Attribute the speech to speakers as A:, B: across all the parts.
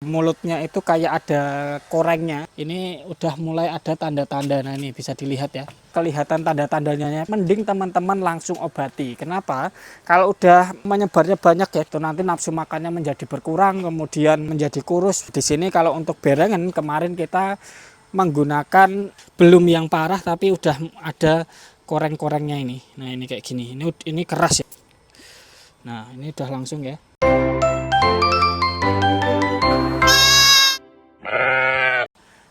A: mulutnya itu kayak ada korengnya. Ini udah mulai ada tanda-tanda. Nah ini bisa dilihat ya, kelihatan tanda-tandanya. Mending teman-teman langsung obati. Kenapa? Kalau udah menyebarnya banyak ya, itu nanti nafsu makannya menjadi berkurang, kemudian menjadi kurus. Di sini kalau untuk berengan kemarin kita menggunakan belum yang parah tapi udah ada koreng-korengnya ini. Nah ini kayak gini. Ini keras ya. Nah ini udah langsung ya.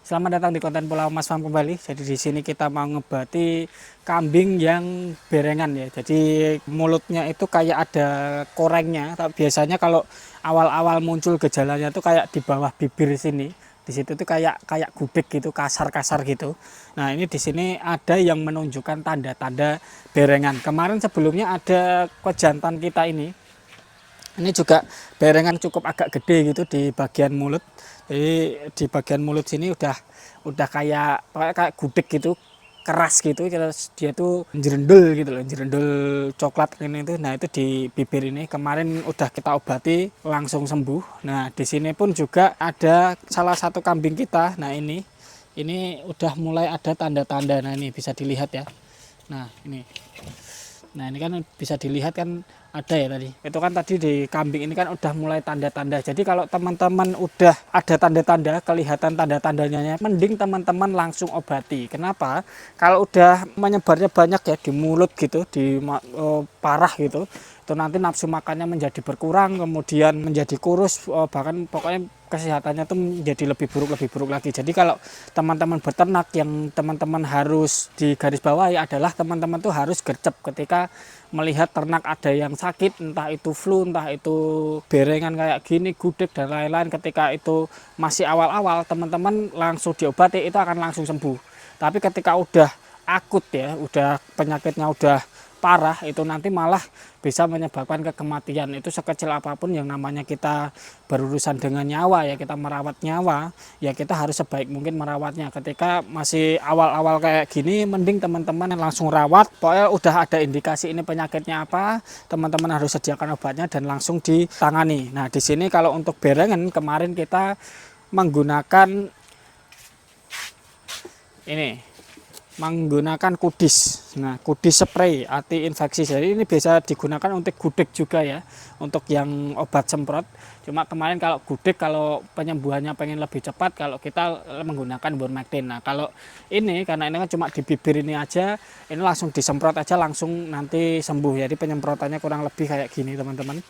A: Selamat datang di konten Pulau Mas Farm kembali. Jadi di sini kita mau ngebati kambing yang berengan ya. Jadi mulutnya itu kayak ada korengnya. Biasanya kalau awal-awal muncul gejalanya tuh kayak di bawah bibir sini. Di situ tuh kayak gubik gitu, kasar-kasar gitu. Nah, ini di sini ada yang menunjukkan tanda-tanda berengan. Kemarin sebelumnya ada kojantan kita ini. Ini juga berengan cukup agak gede gitu di bagian mulut. Jadi di bagian mulut sini udah kayak gudeg gitu, keras gitu. Dia tuh jerendul gitu loh, jerendul coklat ini tuh. Nah, itu di bibir ini kemarin udah kita obati langsung sembuh. Nah, di sini pun juga ada salah satu kambing kita. Nah, ini udah mulai ada tanda-tanda. Nah, ini bisa dilihat ya. Nah, ini. Nah, ini kan bisa dilihat kan ada ya tadi. Itu kan tadi di kambing ini kan udah mulai tanda-tanda. Jadi kalau teman-teman udah ada tanda-tanda, kelihatan tanda-tandanya, mending teman-teman langsung obati. Kenapa? Kalau udah menyebarnya banyak ya di mulut gitu, parah gitu, itu nanti nafsu makannya menjadi berkurang, kemudian menjadi kurus, bahkan pokoknya kesehatannya tuh menjadi lebih buruk lagi. Jadi kalau teman-teman beternak, yang teman-teman harus digarisbawahi adalah teman-teman tuh harus gercep ketika melihat ternak ada yang sakit, entah itu flu, entah itu berengan kayak gini, gudeg dan lain-lain. Ketika itu masih awal-awal, teman-teman langsung diobati, itu akan langsung sembuh. Tapi ketika udah akut ya, udah penyakitnya udah parah, itu nanti malah bisa menyebabkan kematian. Itu sekecil apapun yang namanya kita berurusan dengan nyawa ya, kita merawat nyawa ya, kita harus sebaik mungkin merawatnya. Ketika masih awal-awal kayak gini, mending teman-teman langsung rawat. Pokoknya udah ada indikasi ini penyakitnya apa, teman-teman harus sediakan obatnya dan langsung ditangani. Nah, di sini kalau untuk berengan kemarin kita menggunakan kudis. Nah, kudis spray anti infeksi. Jadi ini bisa digunakan untuk gudeg juga ya, untuk yang obat semprot. Cuma kemarin kalau gudeg, kalau penyembuhannya pengen lebih cepat, kalau kita menggunakan Ivermectin. Nah, kalau ini karena ini kan cuma di bibir ini aja, ini langsung disemprot aja langsung nanti sembuh. Jadi penyemprotannya kurang lebih kayak gini, teman-teman.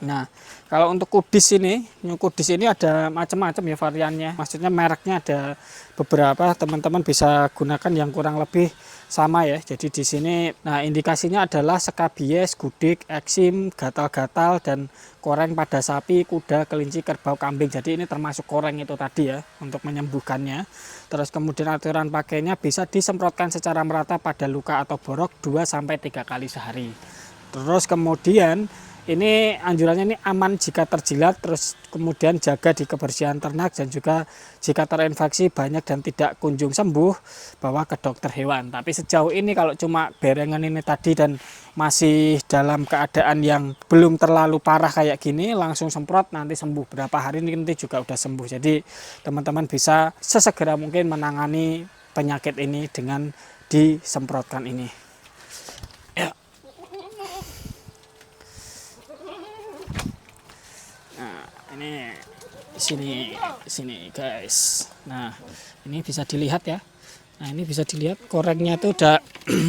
A: Nah, kalau untuk kudis ini ada macam-macam ya variannya. Maksudnya mereknya ada beberapa, teman-teman bisa gunakan yang kurang lebih sama ya. Jadi di sini, nah indikasinya adalah skabies, gudik, eksim, gatal-gatal, dan koreng pada sapi, kuda, kelinci, kerbau, kambing. Jadi ini termasuk koreng itu tadi ya, untuk menyembuhkannya. Terus kemudian aturan pakainya bisa disemprotkan secara merata pada luka atau borok 2-3 kali sehari. Terus kemudian ini anjurannya ini aman jika terjilat, terus kemudian jaga di kebersihan ternak, dan juga jika terinfeksi banyak dan tidak kunjung sembuh, bawa ke dokter hewan. Tapi sejauh ini kalau cuma berengan ini tadi dan masih dalam keadaan yang belum terlalu parah kayak gini, langsung semprot nanti sembuh. Berapa hari ini nanti juga udah sembuh. Jadi teman-teman bisa sesegera mungkin menangani penyakit ini dengan disemprotkan ini. Ini sini guys. Nah, ini bisa dilihat ya. Nah, ini bisa dilihat korengnya tuh udah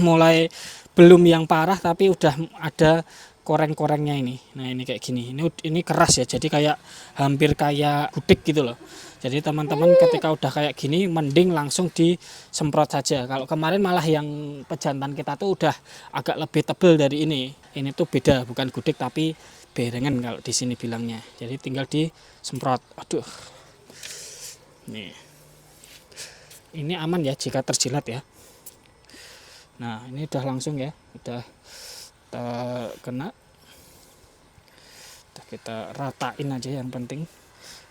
A: mulai belum yang parah tapi udah ada koreng-korengnya ini. Nah, ini kayak gini. Ini keras ya. Jadi kayak hampir kayak gudeg gitu loh. Jadi teman-teman ketika udah kayak gini mending langsung disemprot saja. Kalau kemarin malah yang pejantan kita tuh udah agak lebih tebal dari ini. Ini tuh beda, bukan gudeg tapi berengan kalau di sini bilangnya. Jadi tinggal disemprot. Aduh. Nih. Ini aman ya jika terjilat ya. Nah, ini udah langsung ya. Udah kena. Kita ratain aja yang penting.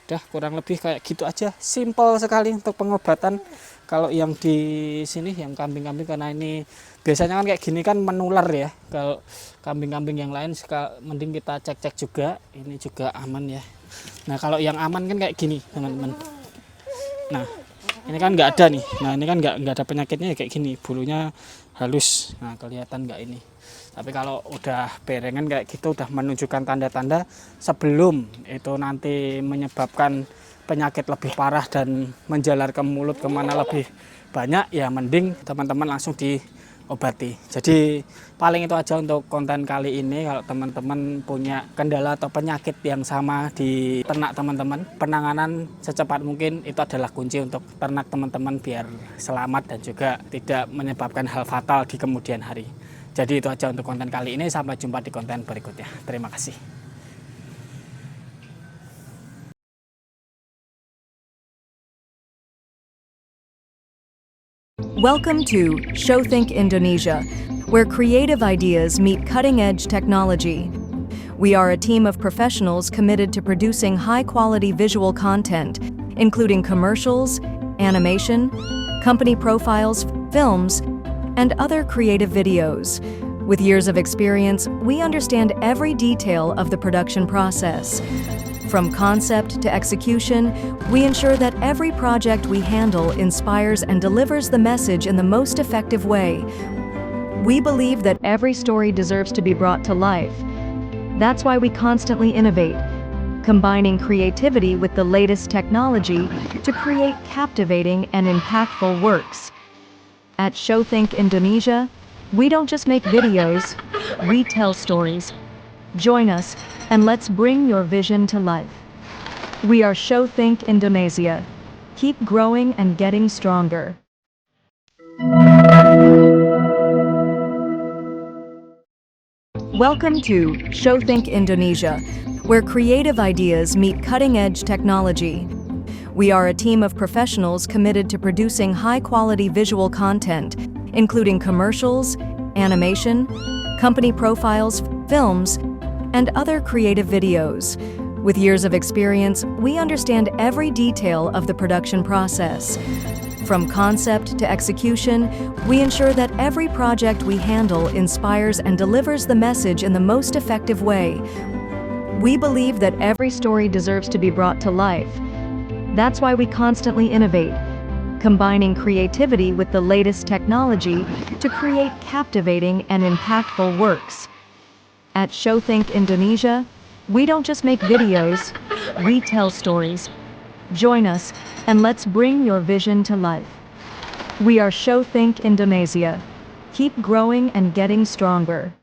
A: Udah kurang lebih kayak gitu aja, simple sekali untuk pengobatan. Kalau yang di sini yang kambing-kambing, karena ini biasanya kan kayak gini kan menular ya. Kalau kambing-kambing yang lain mending kita cek-cek juga, ini juga aman ya. Nah kalau yang aman kan kayak gini teman-teman. Nah ini kan nggak ada nih, nah ini kan nggak ada penyakitnya ya, kayak gini, bulunya halus. Nah kelihatan nggak ini. Tapi kalau udah berengan kayak gitu udah menunjukkan tanda-tanda sebelum itu nanti menyebabkan penyakit lebih parah dan menjalar ke mulut kemana lebih banyak, ya mending teman-teman langsung diobati. Jadi paling itu aja untuk konten kali ini. Kalau teman-teman punya kendala atau penyakit yang sama di ternak teman-teman, penanganan secepat mungkin itu adalah kunci untuk ternak teman-teman biar selamat dan juga tidak menyebabkan hal fatal di kemudian hari. Jadi itu aja untuk konten kali ini, sampai jumpa di konten berikutnya. Terima kasih.
B: Welcome to ShowThink Indonesia, where creative ideas meet cutting-edge technology. We are a team of professionals committed to producing high-quality visual content, including commercials, animation, company profiles, films, and other creative videos. With years of experience, we understand every detail of the production process. From concept to execution, we ensure that every project we handle inspires and delivers the message in the most effective way. We believe that every story deserves to be brought to life. That's why we constantly innovate, combining creativity with the latest technology to create captivating and impactful works. At ShowThink Indonesia, we don't just make videos, we tell stories. Join us, and let's bring your vision to life. We are ShowThink Indonesia. Keep growing and getting stronger. Welcome to ShowThink Indonesia, where creative ideas meet cutting-edge technology. We are a team of professionals committed to producing high-quality visual content, including commercials, animation, company profiles, films, and other creative videos. With years of experience, we understand every detail of the production process. From concept to execution, we ensure that every project we handle inspires and delivers the message in the most effective way. We believe that every story deserves to be brought to life. That's why we constantly innovate, combining creativity with the latest technology to create captivating and impactful works. At ShowThink Indonesia, we don't just make videos, we tell stories. Join us, and let's bring your vision to life. We are ShowThink Indonesia. Keep growing and getting stronger.